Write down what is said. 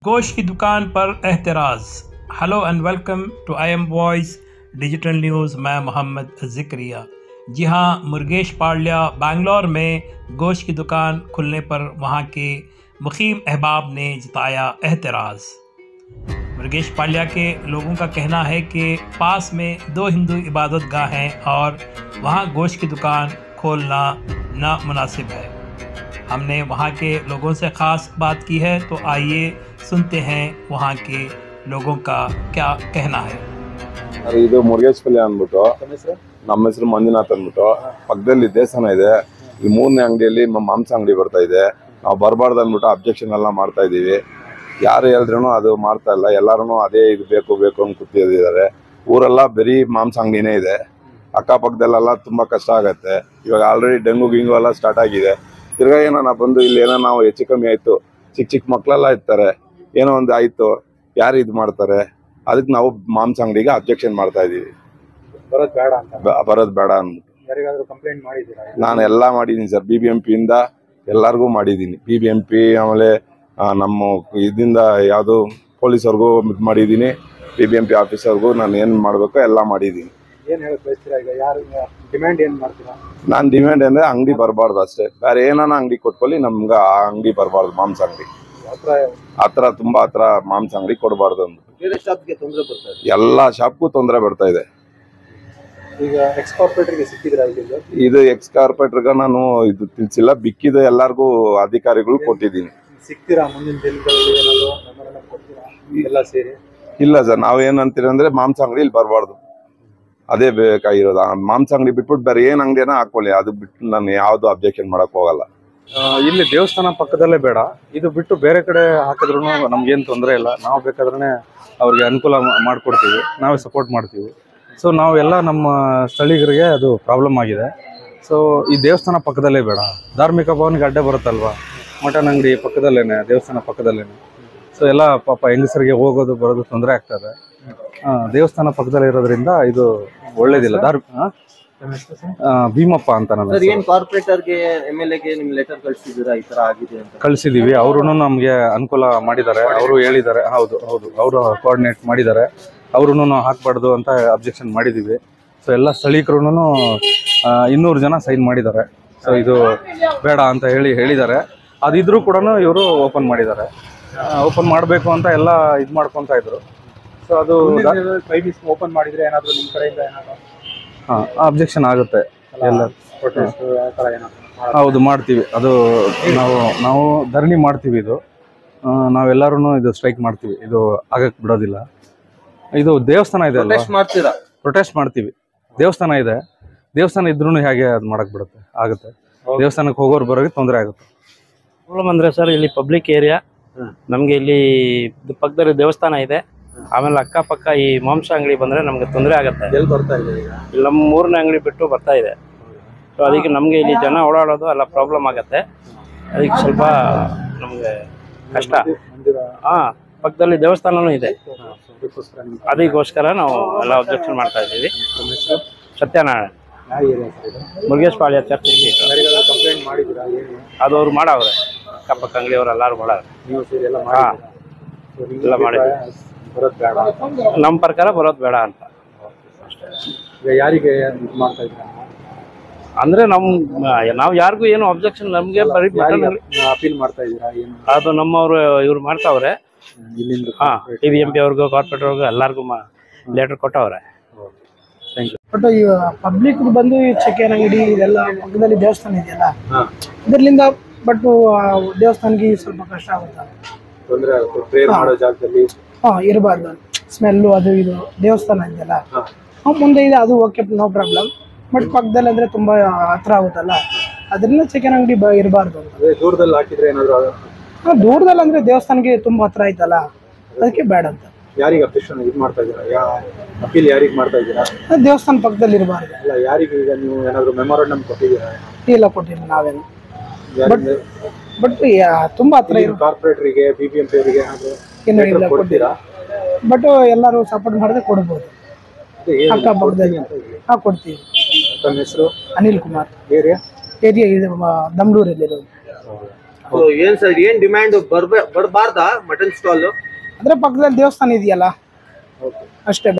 गोश्त की दुकान पर एहतराज। Hello and welcome to I M voice digital news. मैं मोहम्मद ज़िक्रिया। जी हाँ, मुर्गेश पाल्या बेंगलोर में गोश्त की दुकान खुलने पर वहाँ के मुकीम अहबाब ने जताया एहतराज। मुर्गेश पाल्या के लोगों का कहना है कि पास में 2 हिंदू इबादत गाह हैं और वहाँ गोश्त की दुकान खोलना नामुनासिब है। हमने वहाँ के लोगों से ख़ास बात की है, तो आइए सुनते हैं वहाँ के लोगों का क्या कहना है। ಇದು ಮುರುಗೇಶ್ ಪಲ್ಯ ಅಂದ್ಬಿಟ್ಟು ನಮ್ಮ ಹೆಸರು ಮಂಜುನಾಥ್ ಅಂದ್ಬಿಟ್ಟು ಪಕ್ಕದಲ್ಲಿ ದೇವಸ್ಥಾನ ಇದೆ. ಈ 3ನೇ ಅಂಗಡಿಯಲ್ಲಿ ಮಾಂಸ ಅಂಗಡಿ ಬರ್ತಾ ಇದೆ. ನಾವು ಬರಬಾರ್ದು ಅಂದ್ಬಿಟ್ಟು ಅಬ್ಜೆಕ್ಷನ್ ಎಲ್ಲ ಮಾಡ್ತಾ ಇದೀವಿ. ಯಾರು ಹೇಳಿದ್ರು ಅದು ಮಾಡ್ತಾ ಇಲ್ಲ. ಎಲ್ಲರೂ ಅದೇ ಇದು ಬೇಕು ಬೇಕು ಅಂತ ಕೂತಿದ್ದಾರೆ. ಊರೆಲ್ಲ ಬರೀ ಮಾಂಸ ಅಂಗಡಿನೇ ಇದೆ. ಅಕ್ಕಪಕ್ಕದಲ್ಲೆಲ್ಲ ತುಂಬಾ ಕಷ್ಟ ಆಗತ್ತೆ. ಇವಾಗ ಆಲ್ರೆಡಿ ಡೆಂಗು ಗಿಂಗು ಎಲ್ಲ ಸ್ಟಾರ್ಟ್ ಆಗಿದೆ. ತಿರ್ಗಾ ಏನೋ ಬಂದು ಇಲ್ಲಿ ಏನೋ ನಾವು ಹೆಚ್ಚು ಕಮ್ಮಿ ಆಯ್ತು, ಚಿಕ್ಕ ಮಕ್ಕಳೆಲ್ಲ ಇರ್ತಾರೆ, ಏನೋ ಒಂದು ಆಯ್ತು, ಯಾರು ಇದು ಮಾಡ್ತಾರೆ, ಅದಕ್ಕೆ ನಾವು ಮಾಂಸ ಅಂಗಡಿಗೆ ಅಬ್ಜೆಕ್ಷನ್ ಮಾಡ್ತಾ ಇದೀವಿ. ಬರೋದು ಬೇಡ ಅಂದ್ಬಿಟ್ಟು ನಾನು ಎಲ್ಲ ಮಾಡಿದೀನಿ ಸರ್. BBMP ಇಂದ ಎಲ್ಲರಿಗೂ ಮಾಡಿದೀನಿ. BBMP ಆಮೇಲೆ ನಮ್ಮ ಇದರಿಂದ ಯಾವುದು ಪೊಲೀಸವ್ರಿಗೂ ಇದು ಮಾಡಿದೀನಿ. BBMP ಆಫೀಸರ್ಗೂ ನಾನು ಏನು ಮಾಡಬೇಕೋ ಎಲ್ಲ ಮಾಡಿದೀನಿ. ನಾನು ಡಿಮ್ಯಾಂಡ್ ಅಂದ್ರೆ ಅಂಗಡಿ ಬರಬಾರ್ದು ಅಷ್ಟೇ. ಬೇರೆ ಏನಾನ ಅಂಗಡಿ ಕೊಟ್ಕೊಳ್ಳಿ, ನಮ್ಗೆ ಆ ಅಂಗಡಿ ಬರಬಾರ್ದು. ಮಾಂಸ ಅಂಗಡಿ ಹತ್ರ ತುಂಬಾ ಹತ್ರ ಮಾಂಸ ಅಂಗಡಿ ಕೊಡಬಾರ್ದು ಅಂತ ಎಲ್ಲ ಶಾಪ್ಗೂ ತೊಂದರೆ ಬರ್ತಾ ಇದೆ. ಇದು ಎಕ್ಸ್ ಕಾರ್ಪೊರೇಟರ್ಗೆ ನಾನು ಇದು ತಿಳಿಸಿಲ್ಲ, ಬಿಕ್ಕಿದ ಎಲ್ಲಾರ್ಗು ಅಧಿಕಾರಿಗಳು ಕೊಟ್ಟಿದ್ದೀನಿ. ಇಲ್ಲ ಸರ್, ನಾವೇನಂತೀವಿ ಅಂದ್ರೆ ಮಾಂಸ ಅಂಗಡಿ ಇಲ್ಲಿ ಬರಬಾರ್ದು, ಅದೇ ಬೇಕಾಗಿರೋದು. ಮಾಂಸ ಅಂಗಡಿ ಬಿಟ್ಬಿಟ್ಟು ಬೇರೆ ಏನ್ ಅಂಗಡಿನ ಹಾಕೊಳ್ಳಿ, ಅದು ಬಿಟ್ಟು ನಾನು ಯಾವ್ದು ಅಬ್ಜೆಕ್ಷನ್ ಮಾಡಕ್ ಹೋಗಲ್ಲ. ಇಲ್ಲಿ ದೇವಸ್ಥಾನ ಪಕ್ಕದಲ್ಲೇ ಬೇಡ, ಇದು ಬಿಟ್ಟು ಬೇರೆ ಕಡೆ ಹಾಕಿದ್ರು ನಮ್ಗೇನು ತೊಂದರೆ ಇಲ್ಲ. ನಾವು ಬೇಕಾದ್ರೆ ಅವ್ರಿಗೆ ಅನುಕೂಲ ಮಾಡಿಕೊಡ್ತೀವಿ, ನಾವೇ ಸಪೋರ್ಟ್ ಮಾಡ್ತೀವಿ. ಸೊ ನಾವೆಲ್ಲ ನಮ್ಮ ಸ್ಥಳೀಯರಿಗೆ ಅದು ಪ್ರಾಬ್ಲಮ್ ಆಗಿದೆ. ಸೊ ಈ ದೇವಸ್ಥಾನ ಪಕ್ಕದಲ್ಲೇ ಬೇಡ. ಧಾರ್ಮಿಕ ಭವನಿಗೆ ಅಡ್ಡ ಬರುತ್ತಲ್ವ, ಮಟನ್ ಅಂಗಡಿ ಪಕ್ಕದಲ್ಲೇನೆ, ದೇವಸ್ಥಾನ ಪಕ್ಕದಲ್ಲೇನೆ. ಸೊ ಎಲ್ಲ ಪಾಪ ಹೆಂಗಸರಿಗೆ ಹೋಗೋದು ಬರೋದು ತೊಂದರೆ ಆಗ್ತದೆ. ದೇವಸ್ಥಾನ ಪಕ್ಕದಲ್ಲೇ ಇರೋದ್ರಿಂದ ಇದು ಒಳ್ಳೇದಿಲ್ಲ. ಭೀಮಪ್ಪ ಅಂತ ಕಳಿಸಿದೀವಿ. ಅವರು ನಮ್ಗೆ ಅನುಕೂಲ ಮಾಡಿದ್ದಾರೆ, ಅವರು ಹೇಳಿದ್ದಾರೆ. ಹೌದು, ಅವರು ಕೋಆರ್ಡಿನೇಟ್ ಮಾಡಿದ್ದಾರೆ. ಅವರು ಹಾಕ್ಬಾರ್ದು ಅಂತ ಅಬ್ಜೆಕ್ಷನ್ ಮಾಡಿದೀವಿ. ಸೊ ಎಲ್ಲ ಸ್ಥಳೀಕರು 200 ಜನ ಸೈನ್ ಮಾಡಿದ್ದಾರೆ. ಸೊ ಇದು ಬೇಡ ಅಂತ ಹೇಳಿದ್ದಾರೆ. ಅದಿದ್ರು ಕೂಡ ಇವರು ಓಪನ್ ಮಾಡಿದ್ದಾರೆ. ಓಪನ್ ಮಾಡಬೇಕು ಅಂತ ಎಲ್ಲ ಇದು ಮಾಡ್ಕೊತ ಇದ್ರು. ಸೊ ಅದು ಓಪನ್ ಮಾಡಿದ್ರೆ ಏನಾದ್ರು ನಿಮ್ಮ ಕಡೆಯಿಂದ ಏನಾದ್ರು ಅಬ್ಜೆಕ್ಷನ್ ಆಗುತ್ತೆ. ಎಲ್ಲ ಹೌದು ಮಾಡ್ತೀವಿ. ಅದು ನಾವು ಧರಣಿ ಮಾಡ್ತೀವಿ. ಇದು ನಾವೆಲ್ಲರೂ ಇದು ಸ್ಟ್ರೈಕ್ ಮಾಡ್ತೀವಿ. ಇದು ಆಗಕ್ಕೆ ಬಿಡೋದಿಲ್ಲ. ಇದು ದೇವಸ್ಥಾನ ಇದೆ ಅಲ್ವಾ, ಪ್ರೊಟೆಸ್ಟ್ ಮಾಡ್ತೀವಿ. ದೇವಸ್ಥಾನ ಇದೆ, ದೇವಸ್ಥಾನ ಇದ್ರೂ ಹೇಗೆ ಅದು ಮಾಡಕ್ ಬಿಡುತ್ತೆ? ಆಗುತ್ತೆ. ದೇವಸ್ಥಾನಕ್ಕೆ ಹೋಗೋರು ಬರೋರಿಗೆ ತೊಂದರೆ ಆಗುತ್ತೆ. ಪ್ರಾಬ್ಲಮ್ ಅಂದರೆ ಸರ್, ಇಲ್ಲಿ ಪಬ್ಲಿಕ್ ಏರಿಯಾ, ನಮಗೆ ಇಲ್ಲಿ ಪಕ್ಕದಲ್ಲಿ ದೇವಸ್ಥಾನ ಇದೆ. ಆಮೇಲೆ ಅಕ್ಕಪಕ್ಕ ಈ ಮಾಂಸ ಅಂಗಡಿ ಬಂದರೆ ನಮಗೆ ತೊಂದರೆ ಆಗುತ್ತೆ. ಎಲ್ಲಿ ಬರ್ತಾ ಇದೆ? ಇಲ್ಲಿ ನಮ್ಮ 3ನೇ ಅಂಗಡಿ ಬಿಟ್ಟು ಬರ್ತಾ ಇದೆ. ಸೊ ಅದಕ್ಕೆ ನಮಗೆ ಇಲ್ಲಿ ಜನ ಓಡಾಡೋದು ಎಲ್ಲ ಪ್ರಾಬ್ಲಮ್ ಆಗುತ್ತೆ. ಅದಕ್ಕೆ ಸ್ವಲ್ಪ ನಮಗೆ ಕಷ್ಟ. ಪಕ್ಕದಲ್ಲಿ ದೇವಸ್ಥಾನನೂ ಇದೆ, ಅದಕ್ಕೋಸ್ಕರ ನಾವು ಎಲ್ಲ ಅಬ್ಜೆಕ್ಷನ್ ಮಾಡ್ತಾ ಇದ್ದೀವಿ. ಸತ್ಯನಾರಾಯಣ, ಮುರುಗೇಶ್ ಪಾಳ್ಯ ಚರ್ಚ್. ಅದು ಅವ್ರು ಮಾಡವ್ರೆ, ಅಕ್ಕಪಕ್ಕ ಅಂಗಡಿಯವರು ಎಲ್ಲರೂ ಮಾಡವ್ರೆ. ಎಲ್ಲ ಮಾಡಿದ್ವಿ. ನಮ್ಮ ಪ್ರಕಾರ ಬರೋದು ಬೇಡ ಅಂತ. ಯಾರಿಗೆ ಮಾಡ್ತಾ ಇದ್ದೀರಾ ಅಂದ್ರೆ ನಾವು ಯಾರಿಗೂ ಏನು ಅಬ್ಜೆಕ್ಷನ್, ನಮ್ಗೆ ಅಪೀಲ್ ಮಾಡ್ತಾ ಇದ್ದೀರಾ? ಅದು ನಮ್ಮವರು ಇವ್ರು ಮಾಡ್ತಾವ್ರೆ. TBMP ಅವ್ರಿಗೂ ಕಾರ್ಪೊರೇಟರ್ ಅವ್ರಿಗೂ ಎಲ್ಲರಿಗೂ ಲೆಟರ್ ಕೊಟ್ಟವ್ರೆ. ಬಟ್ ಈ ಪಬ್ಲಿಕ್ ಬಂದು ಚಿಕನ್ ಅಂಗಡಿ ಇದೆಲ್ಲ ಪಕ್ಕದಲ್ಲಿ ದೇವಸ್ಥಾನ ಇದೆಯಲ್ಲ, ಇದರಿಂದ ಬಟ್ ದೇವಸ್ಥಾನಕ್ಕೆ ಸ್ವಲ್ಪ ಕಷ್ಟ ಆಗುತ್ತೆ. ಇರಬಾರ್ದು ಸ್ಮೆಲ್ಲು ಅದು ಇದು. ದೇವಸ್ಥಾನ ಇದೆಯಲ್ಲ ಮುಂದೆ ಇದೆ, ಅದು ಓಕೆ, ನೋ ಪ್ರಾಬ್ಲಮ್. ಬಟ್ ಪಕ್ಕದಲ್ಲಿ ಅಂದ್ರೆ ತುಂಬಾ ಹತ್ರ ಆಗುತ್ತಲ್ಲ, ಅದರಿಂದ ಚಿಕನ್ ಅಂಗಡಿ ಇರಬಾರ್ದು ಅಂತ. ದೂರದಲ್ಲಿ ಹಾಕಿದ್ರೆ ಏನಾದ್ರು? ದೂರದಲ್ಲಿ ಅಂದ್ರೆ ದೇವಸ್ಥಾನಕ್ಕೆ ತುಂಬಾ ಹತ್ರ ಆಯ್ತಲ್ಲ, ಅದಕ್ಕೆ ಬೇಡ ಅಂತ. ಯಾರಿಗೆ ಅಬ್ಜೆಕ್ಷನ್ ಇದು ಮಾಡ್ತಾ ಇದ್ದೀರಾ? ಅಪೀಲ್ ಯಾರಿಗೆ ಮಾಡ್ತಾ ಇದ್ದೀರಾ? ದೇವಸ್ಥಾನ ಪಕ್ಕದಲ್ಲಿ ಇರಬಾರ್ದು. ಅಲ್ಲ, ಯಾರಿಗೆ? ಈಗ ನೀವು ಏನಾದ್ರು ಮೆಮೊರಂಡಮ್ ಕೊಟ್ಟಿದ್ದೀರಾ? ಇಲ್ಲ, ಕೊಟ್ಟಿಲ್ಲ ನಾವೇನು. ಬಟ್ ತುಂಬಾ ಹತ್ರ ಕಾರ್ಪೊರೇಟರಿಗೆ, BBMP ಅವರಿಗೆ ಏನಾದ್ರು ಕೊಡ್ತೀರಾ? ಬಟ್ ಎಲ್ಲರೂ ಸಪೋರ್ಟ್ ಮಾಡಿದ್ರೆ ಕೊಡ್ಬೋದು. ಅಕ್ಕಪಕ್ಕದಲ್ಲಿ ಕೊಡ್ತೀವಿ. ತಮ್ಮ ಹೆಸರು? ಅನಿಲ್ ಕುಮಾರ್. ಏರಿಯಾ ಇದು ದಮ್ಲೂರಲ್ಲಿ ಇರೋದು. ಸೊ ಏನ್ ಸರ್ ಏನ್ ಡಿಮ್ಯಾಂಡ್ ಬರಬಾರ್ದಾ ಮಟನ್ ಸ್ಟಾಲ್? ಅಂದ್ರೆ ಪಕ್ಕದಲ್ಲಿ ದೇವಸ್ಥಾನ ಇದೆಯಲ್ಲ ಅಷ್ಟೇ.